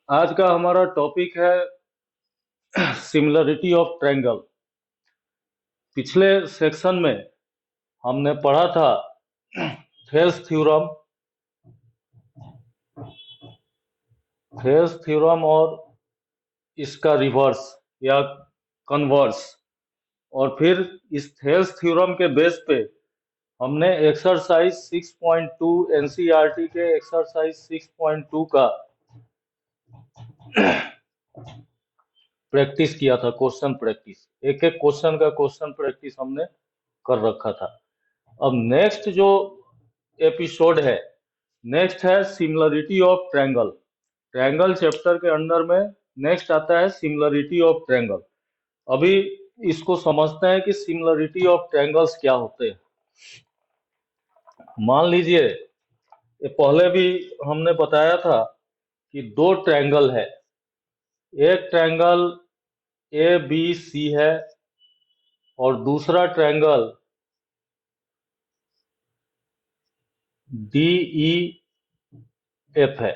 आज का हमारा टॉपिक है सिमिलरिटी ऑफ ट्रायंगल। पिछले सेक्शन में हमने पढ़ा था थेल्स थ्योरम और इसका रिवर्स या कन्वर्स। और फिर इस थेल्स थ्योरम के बेस पे हमने एक्सरसाइज 6.2 एनसीईआरटी के एक्सरसाइज 6.2 का प्रैक्टिस किया था। क्वेश्चन प्रैक्टिस, एक एक क्वेश्चन का क्वेश्चन प्रैक्टिस हमने कर रखा था। अब नेक्स्ट जो एपिसोड है, नेक्स्ट है similarity of triangle. Triangle chapter के अंडर में नेक्स्ट आता है सिमिलरिटी ऑफ ट्रायंगल। अभी इसको समझते हैं कि सिमिलरिटी ऑफ ट्रायंगल्स क्या होते हैं। मान लीजिए, ये पहले भी हमने बताया था कि दो ट्रायंगल है। एक ट्रायंगल ए बी सी है और दूसरा ट्रायंगल डी ई एफ है।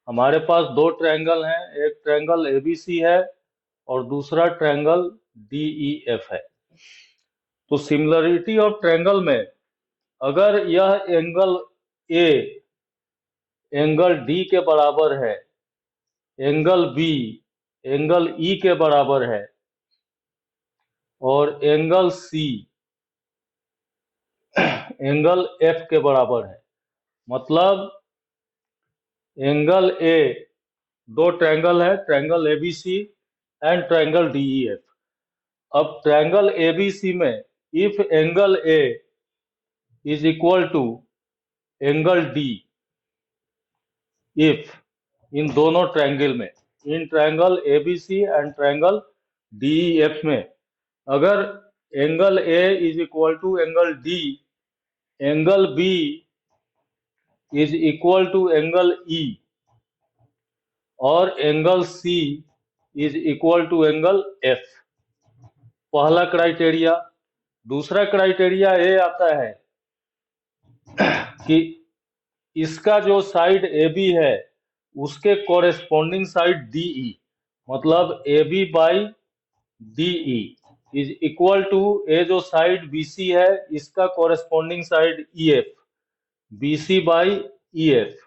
हमारे पास दो ट्रायंगल हैं, एक ट्रायंगल एबीसी है और दूसरा ट्रायंगल डीईएफ है। तो सिमिलरिटी ऑफ ट्रायंगल में अगर यह एंगल ए एंगल डी के बराबर है, एंगल बी एंगल ई के बराबर है और एंगल सी एंगल एफ के बराबर है, मतलब एंगल ए, दो ट्रायंगल है, triangle ABC and triangle DEF. अब ट्रायंगल एबीसी में if angle A is equal to angle D, if इन दोनों ट्रायंगल में, इन triangle ABC and triangle DEF में अगर angle A is equal to angle D, angle B is equal to angle E और angle C is equal to angle F. पहला criteria. दूसरा criteria ये आता है कि इसका जो साइड ए बी है उसके कोरेस्पोंडिंग साइड डी ई, मतलब A B by D E is equal to A जो साइड बी सी है इसका corresponding side E F, B C by E F.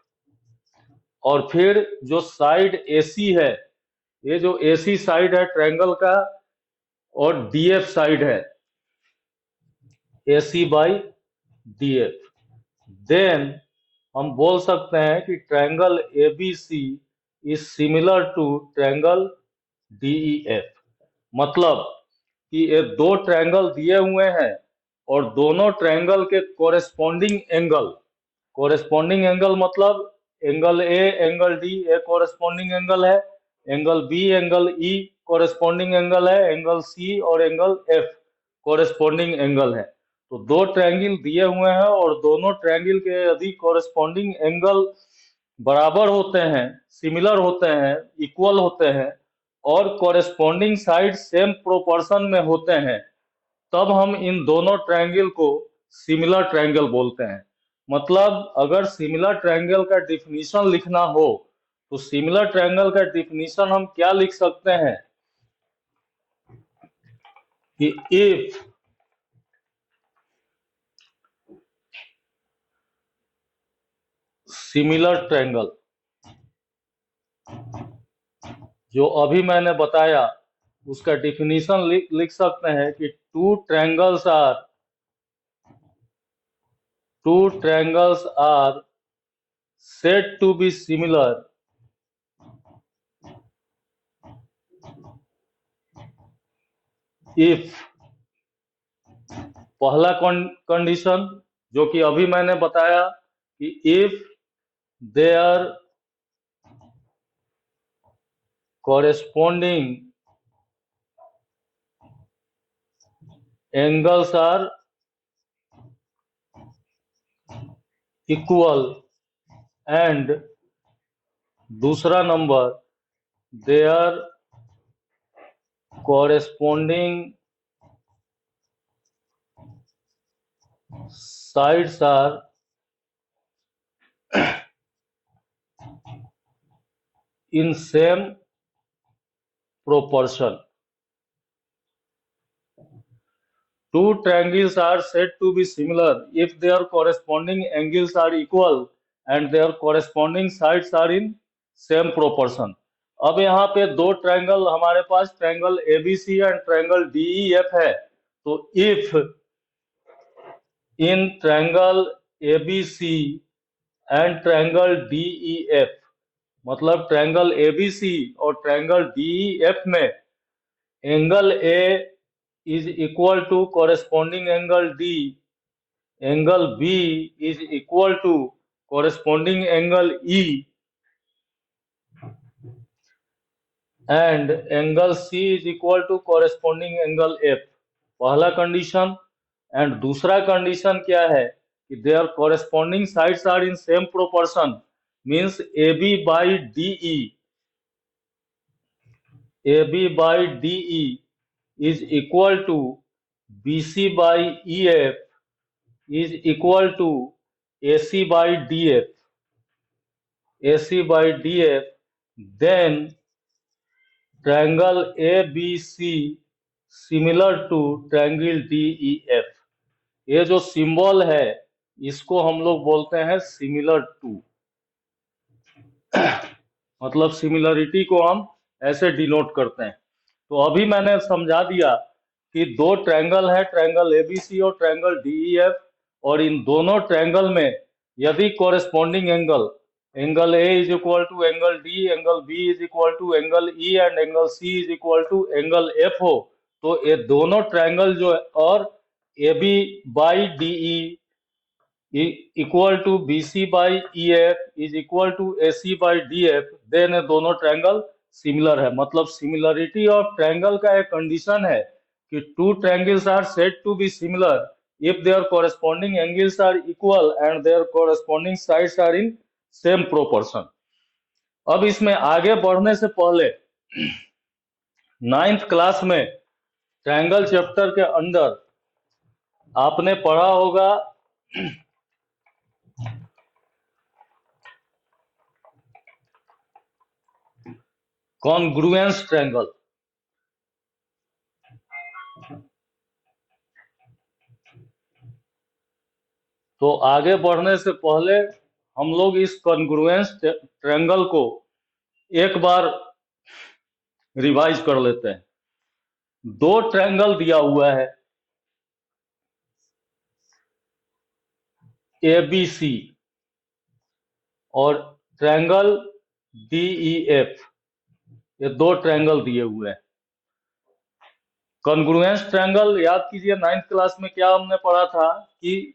और फिर जो साइड ए सी है, ये जो ए सी साइड है ट्रायंगल का और डी एफ साइड है A C by D F, then हम बोल सकते हैं कि triangle ABC is similar to triangle DEF. मतलब कि ये दो ट्रायंगल दिए हुए हैं और दोनों ट्रायंगल के कोरेस्पोंडिंग एंगल मतलब angle A angle D a corresponding angle है, angle B angle E corresponding angle है, एंगल सी और एंगल एफ कोरेस्पोंडिंग एंगल है। तो दो ट्रायंगल दिए हुए हैं और दोनों ट्रायंगल के यदि कोरेस्पोंडिंग एंगल बराबर होते हैं, सिमिलर होते हैं, इक्वल होते हैं और कोरेस्पोंडिंग साइड सेम प्रोपोर्शन में होते हैं, तब हम इन दोनों ट्रायंगल को सिमिलर ट्रायंगल बोलते हैं। मतलब अगर सिमिलर ट्रायंगल का डिफिनीशन लिखना हो तो सिमिलर ट्रायंगल का डिफिनीशन हम क्या लिख सकते हैं कि इफ सिमिलर ट्रायंगल, जो अभी मैंने बताया उसका डिफिनीशन लिख सकते हैं कि two triangles are said to be similar if, पहला कंडीशन जो कि अभी मैंने बताया कि if there corresponding angles are equal and दूसरा नंबर there corresponding sides are in same proportion. Two triangles are said to be similar if their corresponding angles are equal and their corresponding sides are in same proportion. अब यहाँ पे दो triangle हमारे पास triangle ABC and triangle DEF है, तो if in triangle ABC and triangle DEF, मतलब triangle ABC और ट्रायंगल DEF में angle A is equal to corresponding angle D, angle B is equal to corresponding angle E, and angle C is equal to corresponding angle F. पहला condition. And दूसरा condition क्या है कि there corresponding sides are in same proportion, means AB by DE is equal to BC by EF is equal to AC by DF, then triangle ABC similar to triangle DEF. ये जो symbol है इसको हम लोग बोलते हैं similar to, मतलब similarity को हम ऐसे डिनोट करते हैं। तो अभी मैंने समझा दिया कि दो ट्रायंगल है, ट्रायंगल ABC और ट्रायंगल DEF, और इन दोनों ट्रायंगल में यदि corresponding angle A is equal to angle D, angle B is equal to angle E and angle C is equal to angle F हो, तो ये दोनों ट्रायंगल जो है और AB by DE equal to BC by EF is equal to AC by DF, then ये दोनों triangle similar है। मतलब सिमिलरिटी ऑफ ट्रायंगल का एक कंडीशन है कि two triangles are said to be similar if their corresponding angles are equal and their corresponding sides are in same proportion. अब इसमें आगे बढ़ने से पहले 9th क्लास में ट्रायंगल चैप्टर के अंदर आपने पढ़ा होगा कॉन्ग्रुएंस ट्रायंगल। तो आगे बढ़ने से पहले हम लोग इस कॉन्ग्रुएंस ट्रायंगल को एक बार रिवाइज कर लेते हैं। दो ट्रायंगल दिया हुआ है ABC और ट्रायंगल DEF, ये दो ट्रायंगल दिए हुए हैं। कॉन्ग्रुएंस ट्रायंगल याद कीजिए 9th क्लास में क्या हमने पढ़ा था कि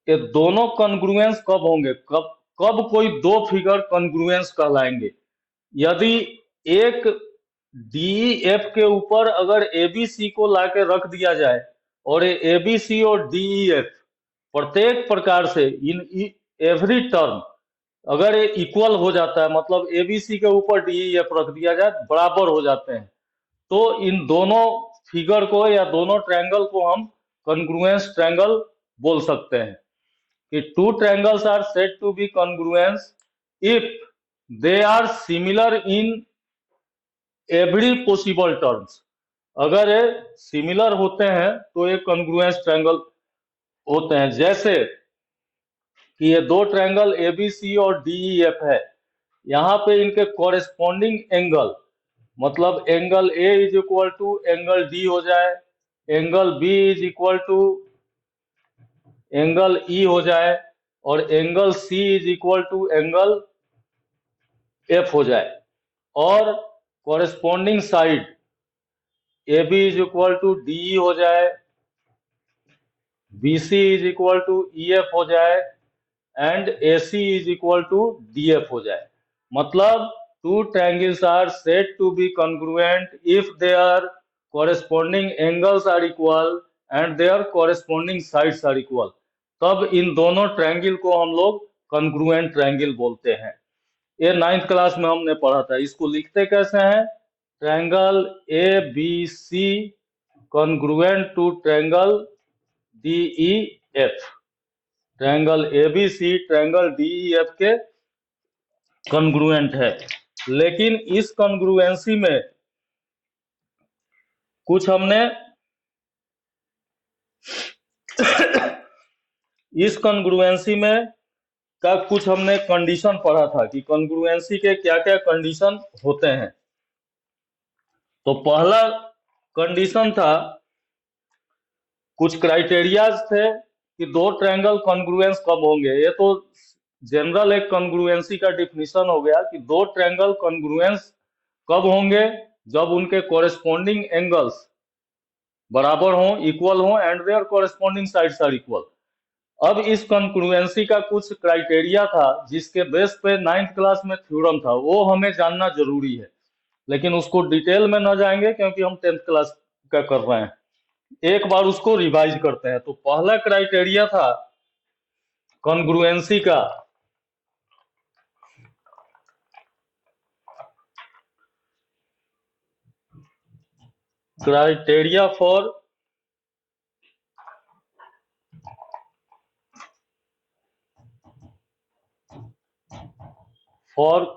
ये दोनों कॉन्ग्रुएंस कब होंगे, कब कोई दो फिगर कॉन्ग्रुएंस कहलाएंगे, यदि एक DEF के ऊपर अगर ABC को लाके रख दिया जाए और ये ABC और DEF प्रत्येक प्रकार से इन एवरी टर्म अगर ये इक्वल हो जाता है, मतलब ABC के ऊपर DEF रख दिया जाए बराबर हो जाते हैं, तो इन दोनों फिगर को या दोनों ट्रायंगल को हम कॉन्ग्रुएंस ट्रायंगल बोल सकते हैं कि two triangles are said to be congruence if they are similar in every possible terms. अगर ये सिमिलर होते हैं तो ये कॉन्ग्रुएंस ट्रायंगल होते हैं। जैसे कि ये दो ट्रायंगल ABC और DEF है, यहाँ पे इनके कॉरेस्पॉन्डिंग एंगल, मतलब angle A is equal to angle D हो जाए, angle B is equal to angle E हो जाए, और angle C is equal to angle F हो जाए, और corresponding side AB is equal to DE हो जाए, BC is equal to EF हो जाए, and AC is equal to DF हो जाए। मतलब two triangles are said to be congruent if their corresponding angles are equal and their corresponding sides are equal, तब इन दोनों triangle को हम लोग कॉन्ग्रुएंट ट्रायंगल बोलते हैं। ये 9th क्लास में हमने पढ़ा था। इसको लिखते कैसे हैं, triangle ABC congruent to triangle DEF, triangle ABC triangle DEF के कॉन्ग्रुएंट है। लेकिन इस कॉन्ग्रुएंसी में कुछ हमने इस कॉन्ग्रुएंसी में का कुछ हमने कंडीशन पढ़ा था कि कॉन्ग्रुएंसी के क्या क्या कंडीशन होते हैं। तो पहला कंडीशन था, कुछ क्राइटेरियाज थे कि दो ट्रायंगल कॉन्ग्रुएंस कब होंगे। ये तो जनरल एक कॉन्ग्रुएंसी का डिफिनीशन हो गया कि दो ट्रायंगल कॉन्ग्रुएंस कब होंगे, जब उनके कोरेस्पोंडिंग एंगल्स बराबर हों, इक्वल हों, and there corresponding sides are equal. अब इस कॉन्ग्रुएंसी का कुछ क्राइटेरिया था जिसके बेस पे 9th क्लास में थ्योरम था, वो हमें जानना जरूरी है, लेकिन उसको डिटेल में न जाएंगे क्योंकि हम 10th क्लास का कर रहे हैं। एक बार उसको रिवाइज करते हैं। तो पहला क्राइटेरिया था कॉन्ग्रुएंसी का, क्राइटेरिया फॉर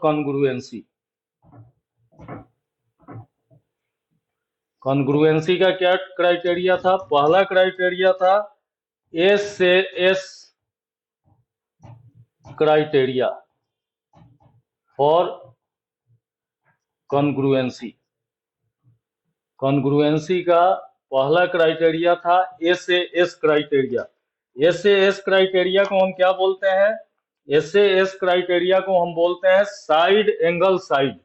कॉन्ग्रुएंसी। कॉन्ग्रुएंसी का क्या क्राइटेरिया था? पहला क्राइटेरिया था एस से S criteria for congruency. Congruency का पहला क्राइटेरिया था एस से एस क्राइटेरिया। एस से एस क्राइटेरिया को हम क्या बोलते हैं? एस से एस क्राइटेरिया को हम बोलते हैं साइड एंगल साइड।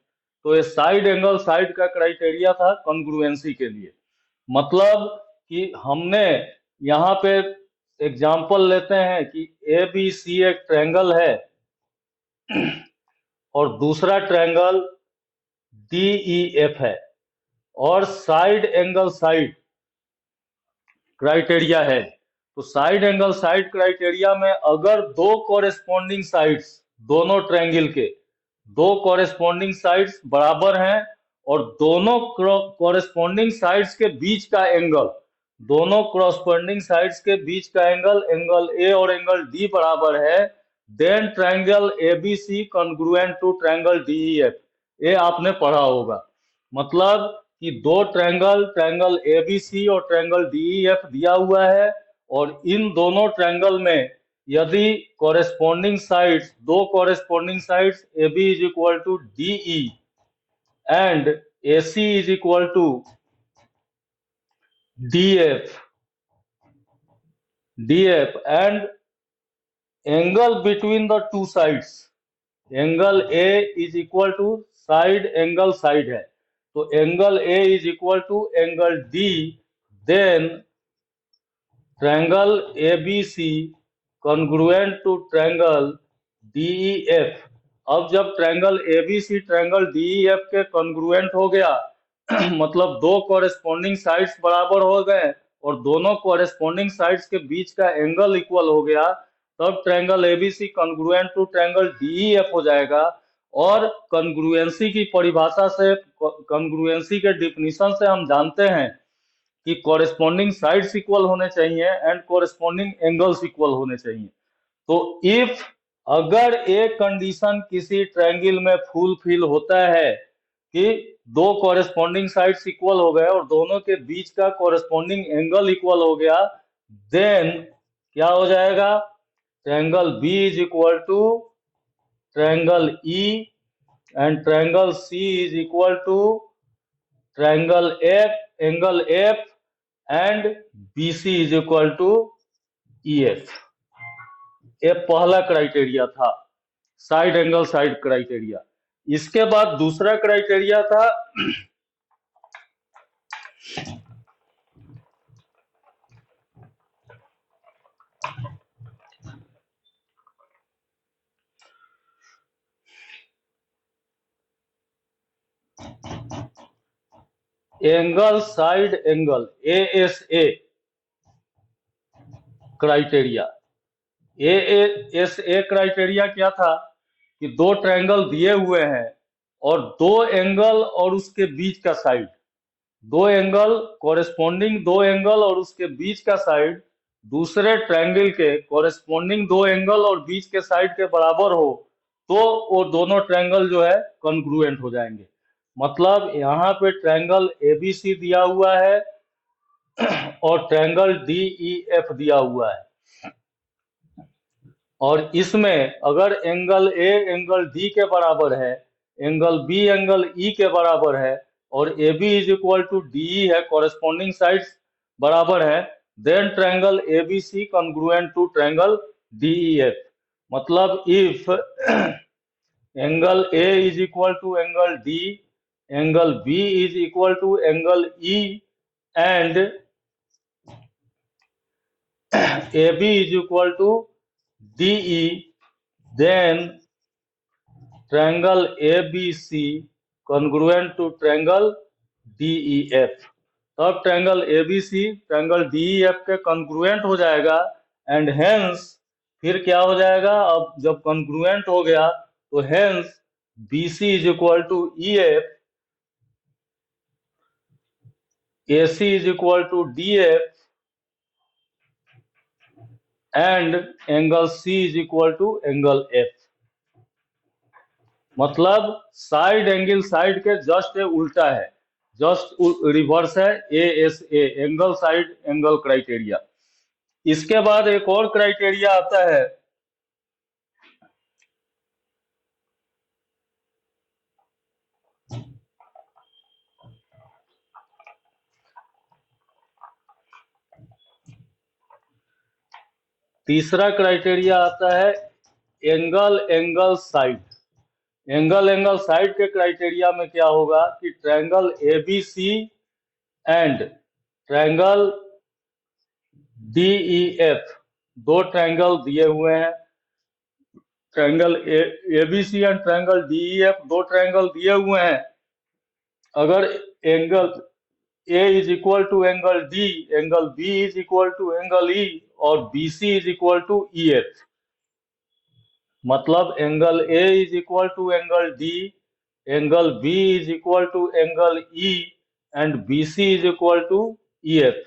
तो ये साइड एंगल साइड का क्राइटेरिया था कॉन्ग्रुएंसी के लिए। मतलब कि हमने यहाँ पे एग्जाम्पल लेते हैं कि ए बी सी एक ट्रायंगल है और दूसरा ट्रायंगल डी ई एफ है, और साइड एंगल साइड क्राइटेरिया है। तो साइड एंगल साइड क्राइटेरिया में अगर दो कॉरेस्पॉन्डिंग साइड्स, दोनों ट्रायंगल के दो कॉरेस्पॉन्डिंग साइड्स बराबर हैं और दोनों कॉरेस्पॉन्डिंग साइड्स के बीच का एंगल, दोनों कॉरेस्पॉन्डिंग साइड्स के बीच का एंगल ए और एंगल डी बराबर है, then triangle ABC congruent to triangle DEF. ये आपने पढ़ा होगा। मतलब कि दो ट्रायंगल एबीसी और ट्रायंगल डीईएफ दिया हुआ है, और इन दोनों ट्रायंगल में यदि कॉरेस्पॉन्डिंग साइड्स, दो corresponding sides AB is equal to DE and AC is equal to DF and angle between the two sides, angle A is equal to side angle side है, तो angle A is equal to angle D, then triangle ABC congruent to triangle DEF। अब जब triangle ABC triangle DEF के congruent हो गया मतलब दो corresponding sides बराबर हो गए और दोनों कॉरेस्पॉन्डिंग साइड्स के बीच का एंगल इक्वल हो गया, तब triangle ABC congruent to triangle DEF हो जाएगा। और कॉन्ग्रुएंसी की परिभाषा से, कॉन्ग्रुएंसी के डिफिनीशन से हम जानते हैं कि कॉरेस्पॉन्डिंग साइड्स इक्वल होने चाहिए एंड कॉरेस्पॉन्डिंग एंगल्स इक्वल होने चाहिए। तो इफ अगर एक कंडीशन किसी ट्रायंगल में फुलफिल होता है कि दो कॉरेस्पॉन्डिंग साइड्स इक्वल हो गए और दोनों के बीच का कॉरेस्पॉन्डिंग एंगल इक्वल हो गया, देन क्या हो जाएगा? Triangle B is equal to triangle E and triangle C is equal to triangle F, angle F and BC is equal to EF। ये पहला क्राइटेरिया था, साइड एंगल साइड क्राइटेरिया। इसके बाद दूसरा क्राइटेरिया था angle side angle, ASA criteria. ASA criteria क्या था कि दो ट्रायंगल दिए हुए हैं और दो एंगल और उसके बीच का साइड, दो एंगल कॉरेस्पॉन्डिंग, दो एंगल और उसके बीच का साइड दूसरे ट्रायंगल के कॉरेस्पॉन्डिंग दो एंगल और बीच के साइड के बराबर हो, तो वो दोनों ट्रायंगल जो है कॉन्ग्रुएंट हो जाएंगे। मतलब यहाँ पे ट्रायंगल एबीसी दिया हुआ है और ट्रायंगल डीईएफ दिया हुआ है, और इसमें अगर एंगल ए एंगल डी के बराबर है, एंगल बी एंगल ई के बराबर है, और A B is equal to D है, कॉरेस्पॉन्डिंग साइड्स बराबर है, then triangle A B C congruent to triangle DEF. मतलब if angle A is equal to angle D, angle B is equal to angle E, and A B is equal to DE, then triangle ABC congruent to triangle DEF। तब triangle ABC triangle DEF के congruent हो जाएगा, and hence फिर क्या हो जाएगा, अब जब कॉन्ग्रुएंट हो गया तो hence BC is equal to EF, AC is equal to DF, and angle C is equal to angle F। मतलब साइड एंगल साइड के जस्ट उल्टा है, जस्ट रिवर्स है ASA, angle side angle criteria. इसके बाद एक और क्राइटेरिया आता है, तीसरा क्राइटेरिया आता है angle angle side. Angle angle side के क्राइटेरिया में क्या होगा कि triangle ABC and triangle DEF, दो ट्रायंगल दिए हुए हैं, triangle ABC and triangle DEF दो ट्रायंगल दिए हुए हैं। अगर angle A is equal to angle D, angle B is equal to angle E, और BC is equal to EF, मतलब angle A is equal to angle D, angle B is equal to angle E, and BC is equal to EF,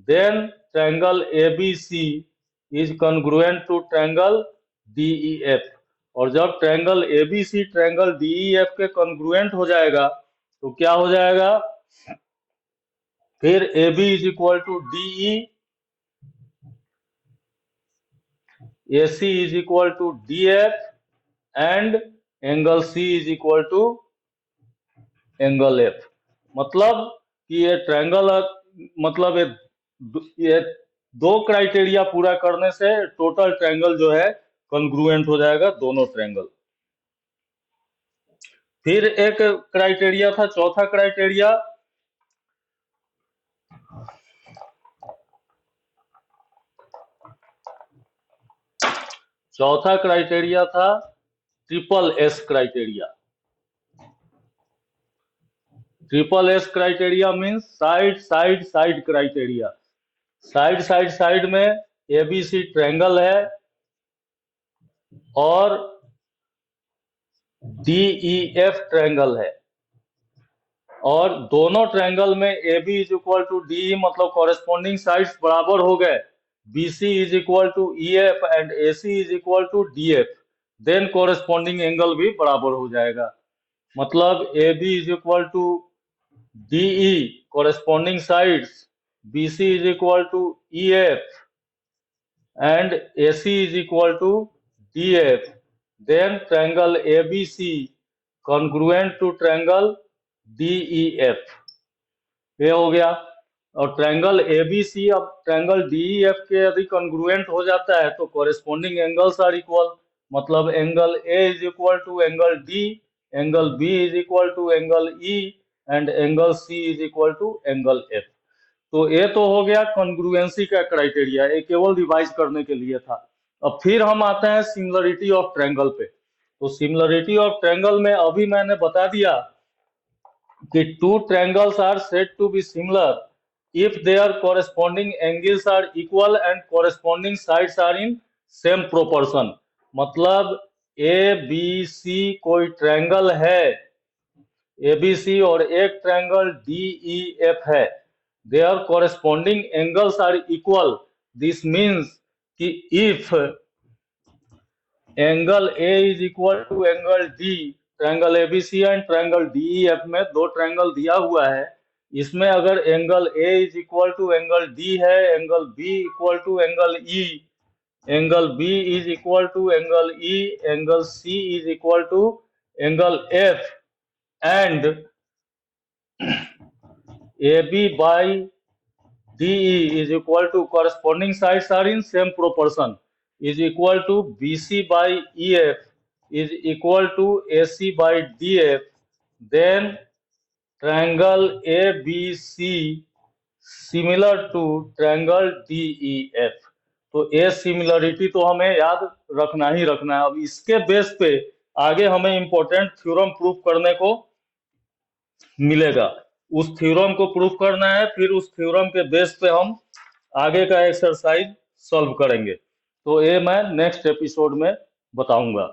then triangle ABC is congruent to triangle DEF। और जब triangle ABC triangle DEF के congruent हो जाएगा तो क्या हो जाएगा, फिर AB is equal to DE, AC is equal to DF, and angle C is equal to angle F। मतलब कि ये ट्रायंगल, मतलब ये दो क्राइटेरिया पूरा करने से टोटल ट्रायंगल जो है कॉन्ग्रुएंट हो जाएगा, दोनों ट्रायंगल। फिर एक क्राइटेरिया था, चौथा क्राइटेरिया, चौथा क्राइटेरिया था triple S criteria. Triple S criteria means side side side criteria. Side side side में ABC ट्रायंगल है और DEF ट्रायंगल है, और दोनों ट्रायंगल में AB is equal to DE, मतलब कॉरेस्पॉन्डिंग साइड्स बराबर हो गए, BC is equal to EF and AC is equal to DF, then corresponding angle भी बराबर हो जाएगा। मतलब AB is equal to DE corresponding sides, BC is equal to EF and AC is equal to DF, then triangle ABC congruent to triangle DEF, ये हो गया। और triangle ABC अब ट्रायंगल DEF के यदि कॉन्ग्रुएंट हो जाता है तो कॉरेस्पॉन्डिंग एंगल्स आर इक्वल, मतलब angle A is equal to angle D, angle B is equal to angle E, and angle C is equal to angle F। तो ये तो हो गया कॉन्ग्रुएंसी का क्राइटेरिया, ये केवल रिवाइज करने के लिए था। अब फिर हम आते हैं सिमिलरिटी ऑफ ट्रायंगल पे। तो सिमिलरिटी ऑफ ट्रायंगल में अभी मैंने बता दिया कि two triangles are said to be similar if their corresponding angles are equal and corresponding sides are in same proportion। मतलब ABC कोई ट्रायंगल है ABC और एक ट्रायंगल DEF है, their corresponding angles are equal। This means कि if angle A is equal to angle D, triangle ABC and triangle DEF में दो triangle दिया हुआ है। इसमें अगर angle A is equal to angle D है, angle B equal to angle E, angle B is equal to angle E, angle C is equal to angle F, and A B by DE is equal to corresponding sides are in same proportion is equal to BC by EF is equal to AC by DF, then triangle ABC similar to triangle DEF। तो ए similarity तो हमें याद रखना ही रखना है। अब इसके base पे आगे हमें इंपॉर्टेंट थ्योरम प्रूफ करने को मिलेगा। उस थ्योरम को प्रूफ करना है, फिर उस थ्योरम के बेस पे हम आगे का एक्सरसाइज सॉल्व करेंगे। तो ये मैं नेक्स्ट एपिसोड में बताऊंगा।